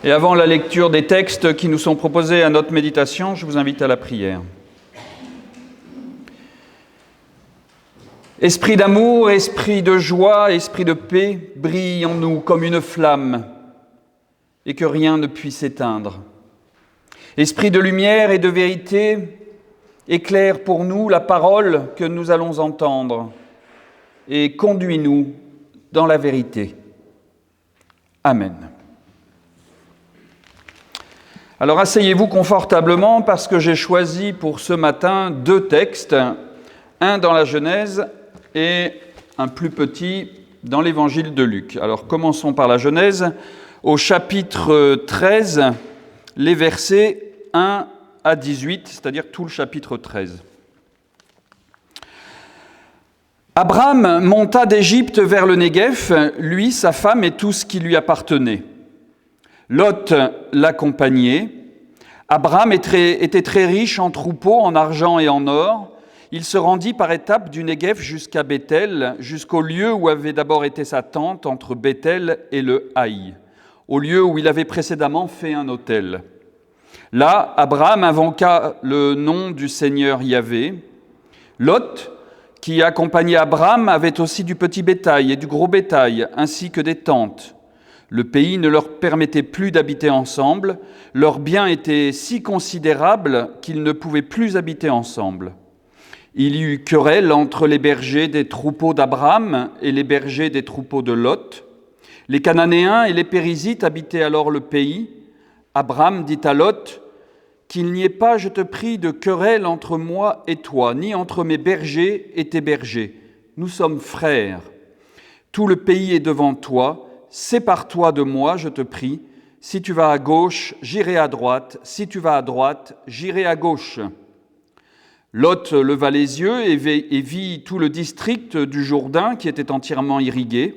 Et avant la lecture des textes qui nous sont proposés à notre méditation, je vous invite à la prière. Esprit d'amour, esprit de joie, esprit de paix, brille en nous comme une flamme et que rien ne puisse éteindre. Esprit de lumière et de vérité, éclaire pour nous la parole que nous allons entendre et conduis-nous dans la vérité. Amen. Alors asseyez-vous confortablement parce que j'ai choisi pour ce matin 2 textes, un dans la Genèse et un plus petit dans l'Évangile de Luc. Alors commençons par la Genèse, au chapitre 13, les versets 1 à 18, c'est-à-dire tout le chapitre 13. Abraham monta d'Égypte vers le Néguev, lui, sa femme et tout ce qui lui appartenait. Lot l'accompagnait. Abraham était très riche en troupeaux, en argent et en or. Il se rendit par étapes du Néguev jusqu'à Béthel, jusqu'au lieu où avait d'abord été sa tente entre Béthel et le Haï, au lieu où il avait précédemment fait un autel. Là, Abraham invoqua le nom du Seigneur Yahvé. Lot, qui accompagnait Abraham, avait aussi du petit bétail et du gros bétail, ainsi que des tentes. Le pays ne leur permettait plus d'habiter ensemble. Leurs biens étaient si considérables qu'ils ne pouvaient plus habiter ensemble. Il y eut querelle entre les bergers des troupeaux d'Abraham et les bergers des troupeaux de Lot. Les Cananéens et les Périzites habitaient alors le pays. Abraham dit à Lot, « Qu'il n'y ait pas, je te prie, de querelle entre moi et toi, ni entre mes bergers et tes bergers. Nous sommes frères. Tout le pays est devant toi. Sépare-toi de moi, je te prie. Si tu vas à gauche, j'irai à droite. Si tu vas à droite, j'irai à gauche. » Lot leva les yeux et vit tout le district du Jourdain qui était entièrement irrigué.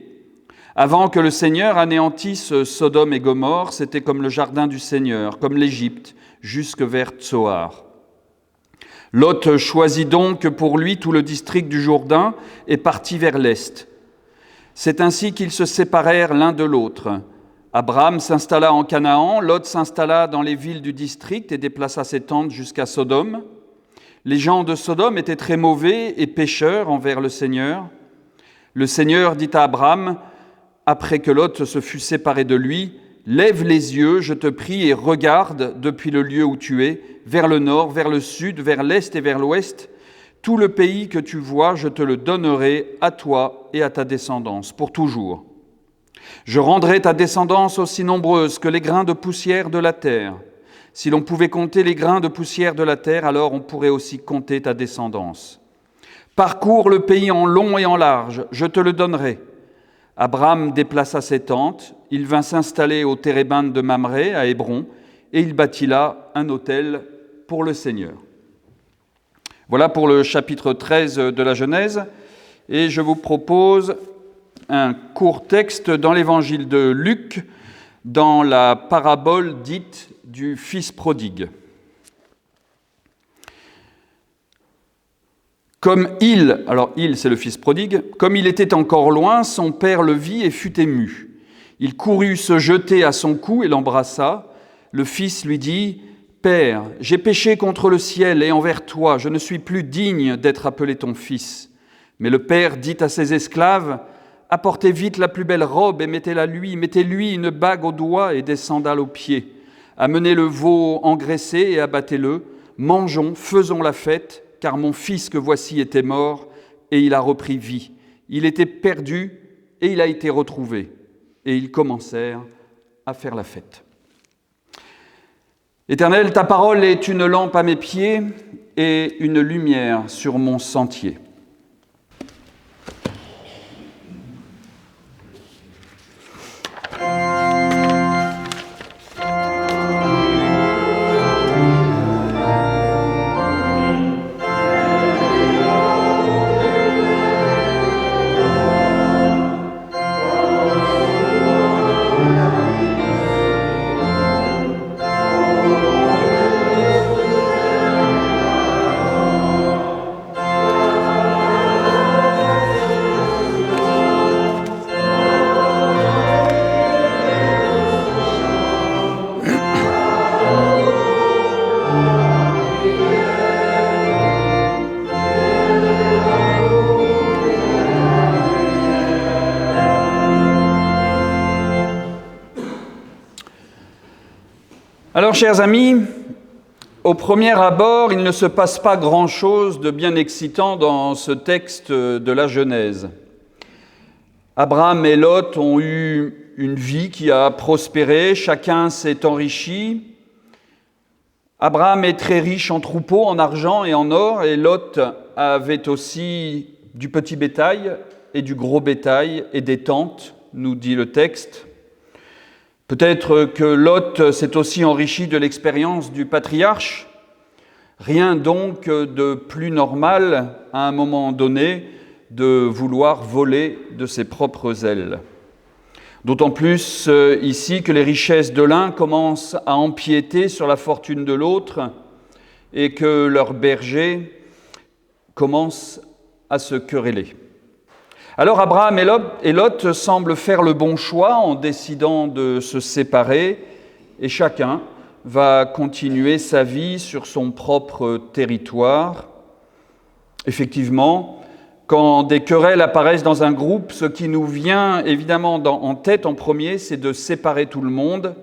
Avant que le Seigneur anéantisse Sodome et Gomorrhe, c'était comme le jardin du Seigneur, comme l'Égypte, jusque vers Tsoar. Lot choisit donc pour lui tout le district du Jourdain et partit vers l'est. C'est ainsi qu'ils se séparèrent l'un de l'autre. Abraham s'installa en Canaan, Lot s'installa dans les villes du district et déplaça ses tentes jusqu'à Sodome. Les gens de Sodome étaient très mauvais et pécheurs envers le Seigneur. Le Seigneur dit à Abraham, après que Lot se fut séparé de lui, « Lève les yeux, je te prie, et regarde depuis le lieu où tu es, vers le nord, vers le sud, vers l'est et vers l'ouest. Tout le pays que tu vois, je te le donnerai à toi et à ta descendance, pour toujours. Je rendrai ta descendance aussi nombreuse que les grains de poussière de la terre. Si l'on pouvait compter les grains de poussière de la terre, alors on pourrait aussi compter ta descendance. Parcours le pays en long et en large, je te le donnerai. » Abraham déplaça ses tentes, il vint s'installer au térébinthe de Mamré, à Hébron, et il bâtit là un autel pour le Seigneur. Voilà pour le chapitre 13 de la Genèse, et je vous propose un court texte dans l'évangile de Luc, dans la parabole dite du fils prodigue. Comme il c'est le fils prodigue, comme il était encore loin, son père le vit et fut ému. Il courut se jeter à son cou et l'embrassa. Le fils lui dit, « Père, j'ai péché contre le ciel et envers toi, je ne suis plus digne d'être appelé ton fils. » Mais le père dit à ses esclaves, « Apportez vite la plus belle robe et mettez-lui une bague au doigt et des sandales aux pieds. Amenez le veau engraissé et abattez-le. Mangeons, faisons la fête. Car mon fils que voici était mort, et il a repris vie. Il était perdu, et il a été retrouvé. » Et ils commencèrent à faire la fête. Éternel, ta parole est une lampe à mes pieds et une lumière sur mon sentier. Alors, chers amis, au premier abord, il ne se passe pas grand-chose de bien excitant dans ce texte de la Genèse. Abraham et Lot ont eu une vie qui a prospéré, chacun s'est enrichi. Abraham est très riche en troupeaux, en argent et en or, et Lot avait aussi du petit bétail et du gros bétail et des tentes, nous dit le texte. Peut-être que Lot s'est aussi enrichi de l'expérience du patriarche. Rien donc de plus normal à un moment donné de vouloir voler de ses propres ailes. D'autant plus ici que les richesses de l'un commencent à empiéter sur la fortune de l'autre et que leurs bergers commencent à se quereller. Alors Abraham et Lot semblent faire le bon choix en décidant de se séparer et chacun va continuer sa vie sur son propre territoire. Effectivement, quand des querelles apparaissent dans un groupe, ce qui nous vient évidemment en tête en premier, c'est de séparer tout le monde.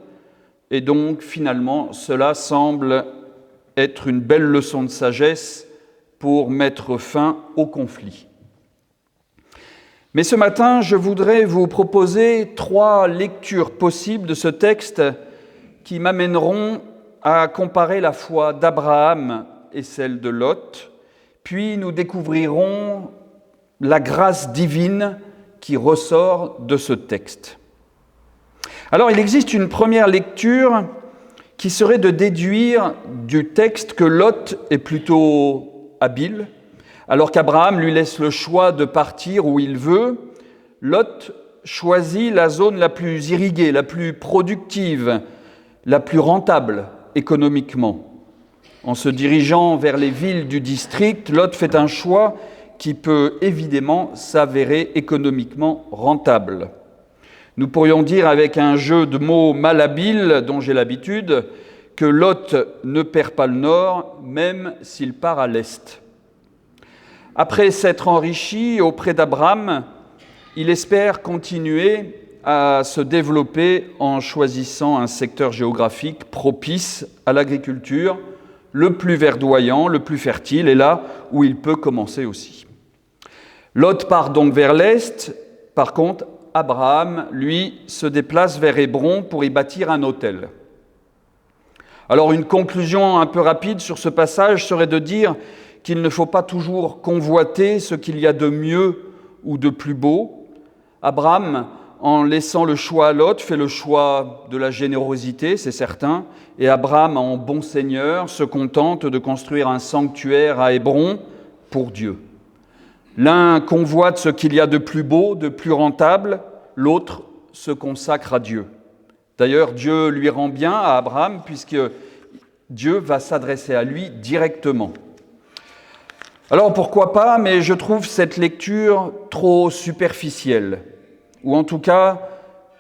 Et donc finalement, cela semble être une belle leçon de sagesse pour mettre fin au conflit. Mais ce matin, je voudrais vous proposer 3 lectures possibles de ce texte qui m'amèneront à comparer la foi d'Abraham et celle de Lot, puis nous découvrirons la grâce divine qui ressort de ce texte. Alors, il existe une première lecture qui serait de déduire du texte que Lot est plutôt habile, alors qu'Abraham lui laisse le choix de partir où il veut. Lot choisit la zone la plus irriguée, la plus productive, la plus rentable économiquement. En se dirigeant vers les villes du district, Lot fait un choix qui peut évidemment s'avérer économiquement rentable. Nous pourrions dire avec un jeu de mots malhabile dont j'ai l'habitude que Lot ne perd pas le nord, même s'il part à l'est. Après s'être enrichi auprès d'Abraham, il espère continuer à se développer en choisissant un secteur géographique propice à l'agriculture, le plus verdoyant, le plus fertile, et là où il peut commencer aussi. Lot part donc vers l'est. Par contre, Abraham, lui, se déplace vers Hébron pour y bâtir un autel. Alors, une conclusion un peu rapide sur ce passage serait de dire qu'il ne faut pas toujours convoiter ce qu'il y a de mieux ou de plus beau. Abraham, en laissant le choix à Lot, fait le choix de la générosité, c'est certain, et Abraham, en bon seigneur, se contente de construire un sanctuaire à Hébron pour Dieu. L'un convoite ce qu'il y a de plus beau, de plus rentable, l'autre se consacre à Dieu. D'ailleurs, Dieu lui rend bien à Abraham, puisque Dieu va s'adresser à lui directement. Alors pourquoi pas, mais je trouve cette lecture trop superficielle. Ou en tout cas,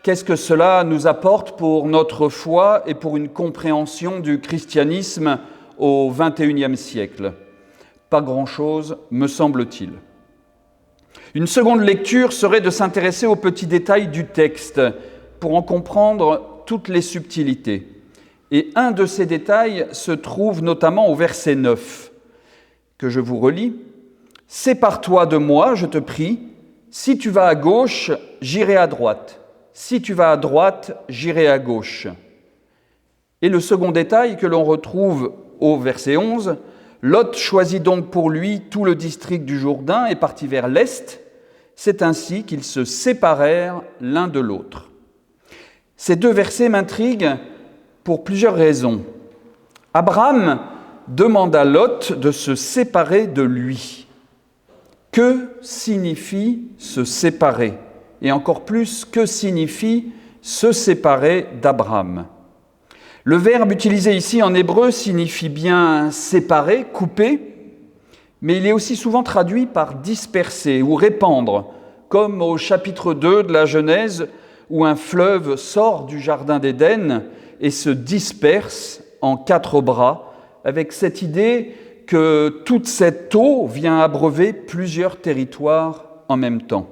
qu'est-ce que cela nous apporte pour notre foi et pour une compréhension du christianisme au XXIe siècle ? Pas grand-chose, me semble-t-il. Une seconde lecture serait de s'intéresser aux petits détails du texte pour en comprendre toutes les subtilités. Et un de ces détails se trouve notamment au verset 9, que je vous relis. « Sépare-toi de moi, je te prie. Si tu vas à gauche, j'irai à droite. Si tu vas à droite, j'irai à gauche. » Et le second détail que l'on retrouve au verset 11, « Lot choisit donc pour lui tout le district du Jourdain et partit vers l'est. C'est ainsi qu'ils se séparèrent l'un de l'autre. » Ces 2 versets m'intriguent pour plusieurs raisons. Abraham demande à Lot de se séparer de lui. Que signifie se séparer ? Et encore plus, que signifie se séparer d'Abraham ? Le verbe utilisé ici en hébreu signifie bien séparer, couper, mais il est aussi souvent traduit par disperser ou répandre, comme au chapitre 2 de la Genèse, où un fleuve sort du jardin d'Éden et se disperse en 4 bras, avec cette idée que toute cette eau vient abreuver plusieurs territoires en même temps.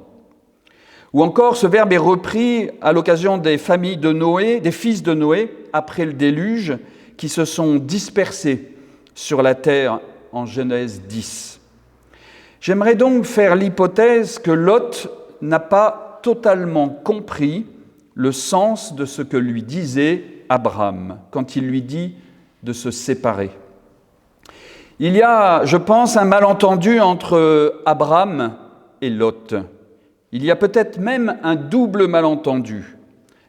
Ou encore, ce verbe est repris à l'occasion des familles de Noé, des fils de Noé, après le déluge, qui se sont dispersés sur la terre en Genèse 10. J'aimerais donc faire l'hypothèse que Lot n'a pas totalement compris le sens de ce que lui disait Abraham quand il lui dit de se séparer. Il y a, je pense, un malentendu entre Abraham et Lot. Il y a peut-être même un double malentendu.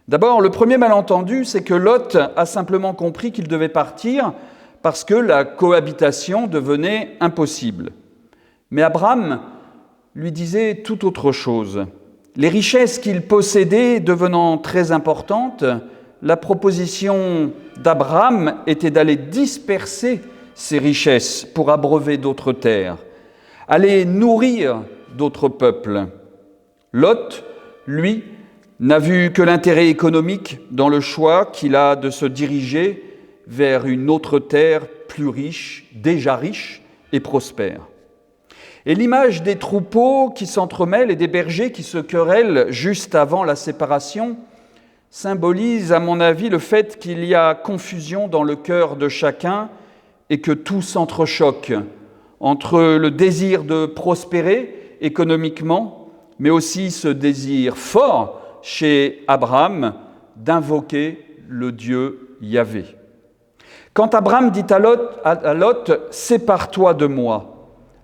D'abord, le premier malentendu, c'est que Lot a simplement compris qu'il devait partir parce que la cohabitation devenait impossible. Mais Abraham lui disait tout autre chose. Les richesses qu'il possédait devenant très importantes, la proposition d'Abraham était d'aller disperser ces richesses pour abreuver d'autres terres, aller nourrir d'autres peuples. Lot, lui, n'a vu que l'intérêt économique dans le choix qu'il a de se diriger vers une autre terre plus riche, déjà riche et prospère. Et l'image des troupeaux qui s'entremêlent et des bergers qui se querellent juste avant la séparation symbolise, à mon avis, le fait qu'il y a confusion dans le cœur de chacun et que tout s'entrechoque entre le désir de prospérer économiquement, mais aussi ce désir fort chez Abraham d'invoquer le Dieu Yahvé. Quand Abraham dit à Lot « Sépare-toi de moi »,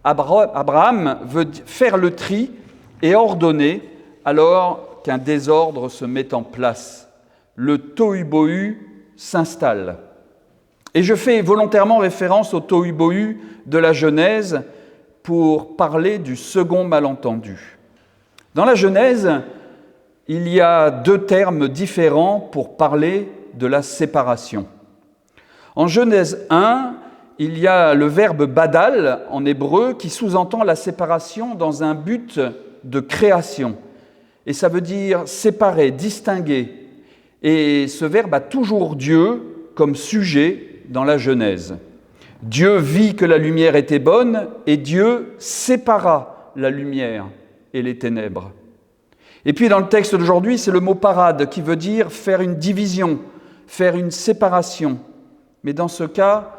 Abraham veut faire le tri et ordonner alors qu'un désordre se met en place. Le tohu-bohu s'installe. Et je fais volontairement référence au tohu-bohu de la Genèse pour parler du second malentendu. Dans la Genèse, il y a deux termes différents pour parler de la séparation. En Genèse 1, il y a le verbe badal en hébreu qui sous-entend la séparation dans un but de création. Et ça veut dire séparer, distinguer. Et ce verbe a toujours Dieu comme sujet dans la Genèse. Dieu vit que la lumière était bonne et Dieu sépara la lumière et les ténèbres. Et puis dans le texte d'aujourd'hui, c'est le mot parade qui veut dire faire une division, faire une séparation. Mais dans ce cas,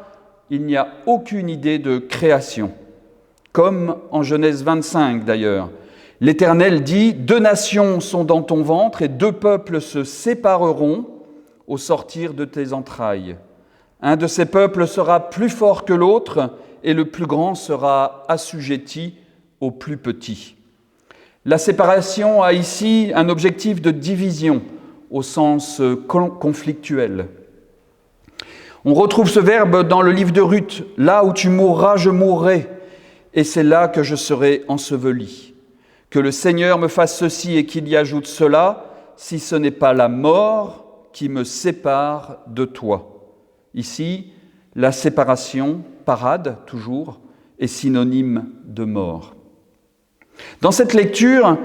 il n'y a aucune idée de création. Comme en Genèse 25 d'ailleurs. L'Éternel dit « Deux nations sont dans ton ventre et deux peuples se sépareront au sortir de tes entrailles. Un de ces peuples sera plus fort que l'autre et le plus grand sera assujetti au plus petit. » La séparation a ici un objectif de division au sens conflictuel. On retrouve ce verbe dans le livre de Ruth. « Là où tu mourras, je mourrai, et c'est là que je serai enseveli. Que le Seigneur me fasse ceci et qu'il y ajoute cela, si ce n'est pas la mort qui me sépare de toi. » Ici, la séparation, parade toujours, est synonyme de mort. Dans cette lecture,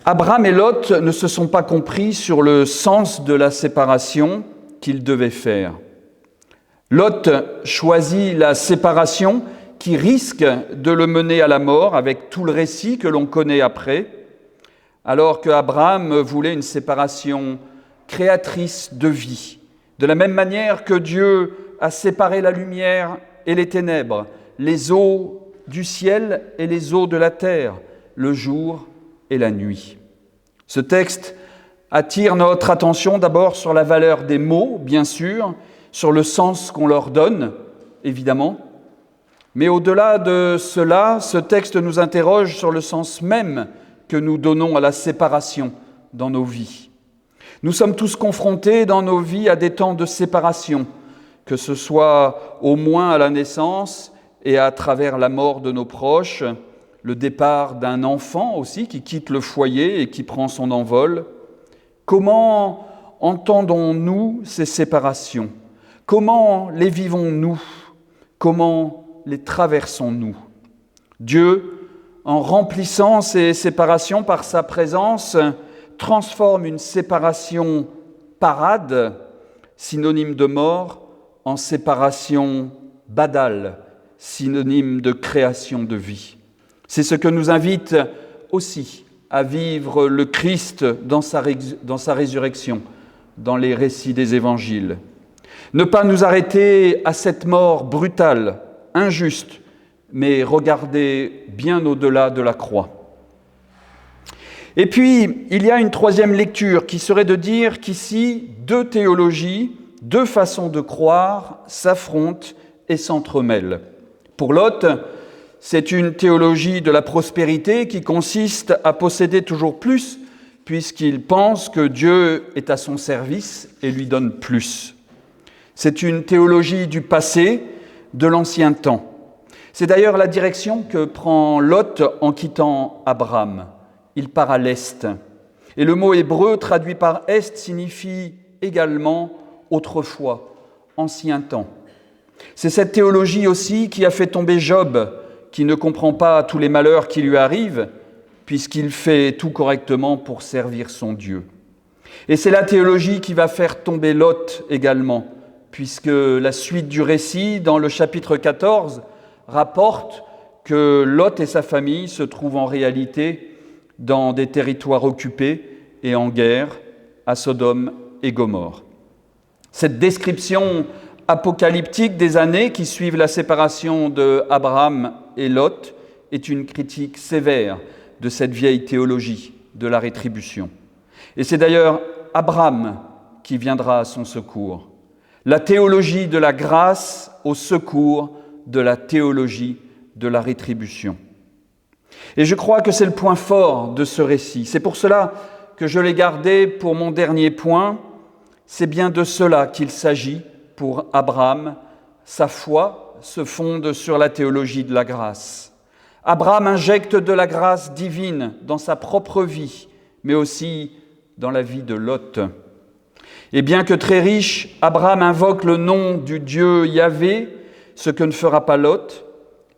Abraham et Lot ne se sont pas compris sur le sens de la séparation qu'ils devaient faire. Lot choisit la séparation qui risque de le mener à la mort avec tout le récit que l'on connaît après, alors qu'Abraham voulait une séparation créatrice de vie. De la même manière que Dieu a séparé la lumière et les ténèbres, les eaux du ciel et les eaux de la terre, le jour et la nuit. Ce texte attire notre attention d'abord sur la valeur des mots, bien sûr, sur le sens qu'on leur donne, évidemment. Mais au-delà de cela, ce texte nous interroge sur le sens même que nous donnons à la séparation dans nos vies. Nous sommes tous confrontés dans nos vies à des temps de séparation, que ce soit au moins à la naissance et à travers la mort de nos proches, le départ d'un enfant aussi qui quitte le foyer et qui prend son envol. Comment entendons-nous ces séparations ? Comment les vivons-nous ? Comment les traversons-nous ? Dieu, en remplissant ces séparations par sa présence, transforme une séparation parade, synonyme de mort, en séparation badal, synonyme de création de vie. C'est ce que nous invite aussi à vivre le Christ dans sa résurrection, dans les récits des évangiles. Ne pas nous arrêter à cette mort brutale, injuste, mais regarder bien au-delà de la croix. Et puis, il y a une troisième lecture qui serait de dire qu'ici, deux théologies, deux façons de croire s'affrontent et s'entremêlent. Pour Lot, c'est une théologie de la prospérité qui consiste à posséder toujours plus, puisqu'il pense que Dieu est à son service et lui donne plus. C'est une théologie du passé, de l'ancien temps. C'est d'ailleurs la direction que prend Lot en quittant Abraham. Il part à l'est. Et le mot hébreu traduit par est signifie également autrefois, ancien temps. C'est cette théologie aussi qui a fait tomber Job, qui ne comprend pas tous les malheurs qui lui arrivent, puisqu'il fait tout correctement pour servir son Dieu. Et c'est la théologie qui va faire tomber Lot également, puisque la suite du récit, dans le chapitre 14, rapporte que Lot et sa famille se trouvent en réalité dans des territoires occupés et en guerre, à Sodome et Gomorrhe. Cette description apocalyptique des années qui suivent la séparation de Abraham et Lot est une critique sévère de cette vieille théologie de la rétribution. Et c'est d'ailleurs Abraham qui viendra à son secours. La théologie de la grâce au secours de la théologie de la rétribution. Et je crois que c'est le point fort de ce récit. C'est pour cela que je l'ai gardé pour mon dernier point. C'est bien de cela qu'il s'agit pour Abraham. Sa foi se fonde sur la théologie de la grâce. Abraham injecte de la grâce divine dans sa propre vie, mais aussi dans la vie de Lot. Et bien que très riche, Abraham invoque le nom du Dieu Yahvé, ce que ne fera pas Lot.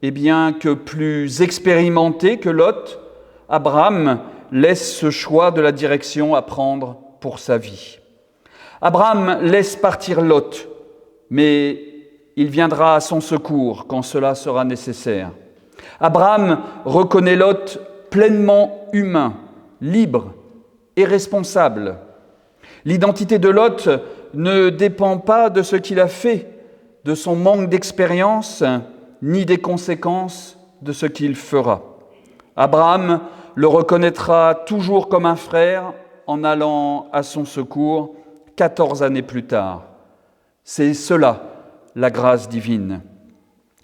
Et bien que plus expérimenté que Lot, Abraham laisse ce choix de la direction à prendre pour sa vie. Abraham laisse partir Lot, mais il viendra à son secours quand cela sera nécessaire. Abraham reconnaît Lot pleinement humain, libre et responsable. L'identité de Lot ne dépend pas de ce qu'il a fait, de son manque d'expérience, ni des conséquences de ce qu'il fera. Abraham le reconnaîtra toujours comme un frère en allant à son secours 14 années plus tard. C'est cela, la grâce divine.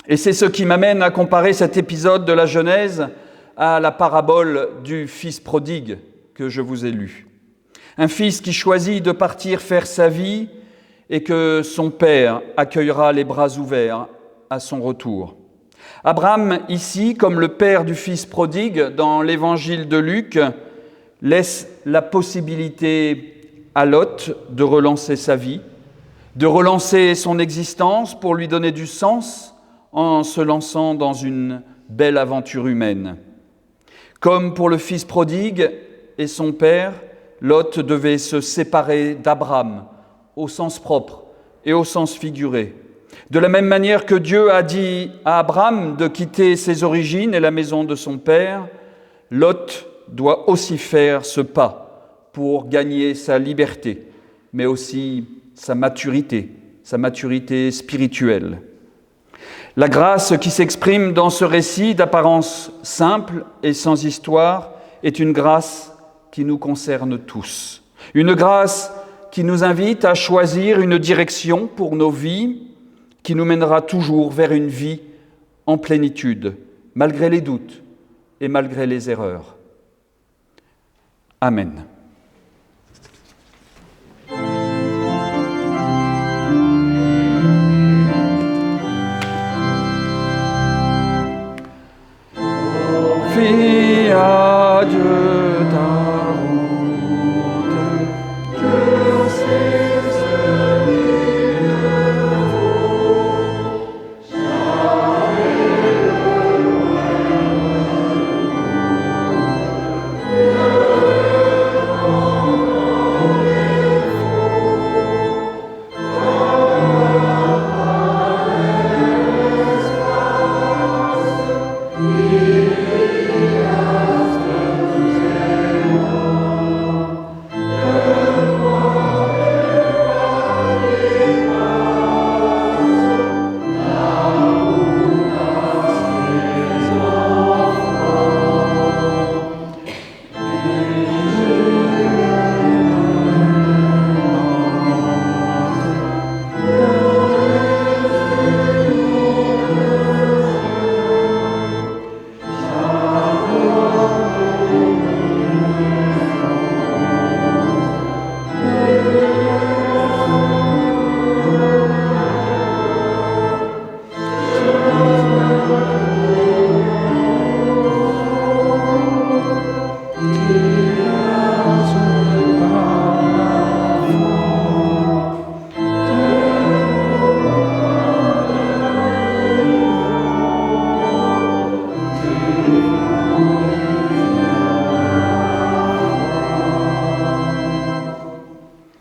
Et c'est ce qui m'amène à comparer cet épisode de la Genèse à la parabole du fils prodigue que je vous ai lu. Un fils qui choisit de partir faire sa vie et que son père accueillera les bras ouverts à son retour. Abraham, ici, comme le père du fils prodigue dans l'évangile de Luc, laisse la possibilité à Lot de relancer sa vie, de relancer son existence pour lui donner du sens en se lançant dans une belle aventure humaine. Comme pour le fils prodigue et son père, Lot devait se séparer d'Abraham au sens propre et au sens figuré. De la même manière que Dieu a dit à Abraham de quitter ses origines et la maison de son père, Lot doit aussi faire ce pas pour gagner sa liberté, mais aussi sa maturité spirituelle. La grâce qui s'exprime dans ce récit d'apparence simple et sans histoire est une grâce qui nous concerne tous. Une grâce qui nous invite à choisir une direction pour nos vies, qui nous mènera toujours vers une vie en plénitude, malgré les doutes et malgré les erreurs. Amen.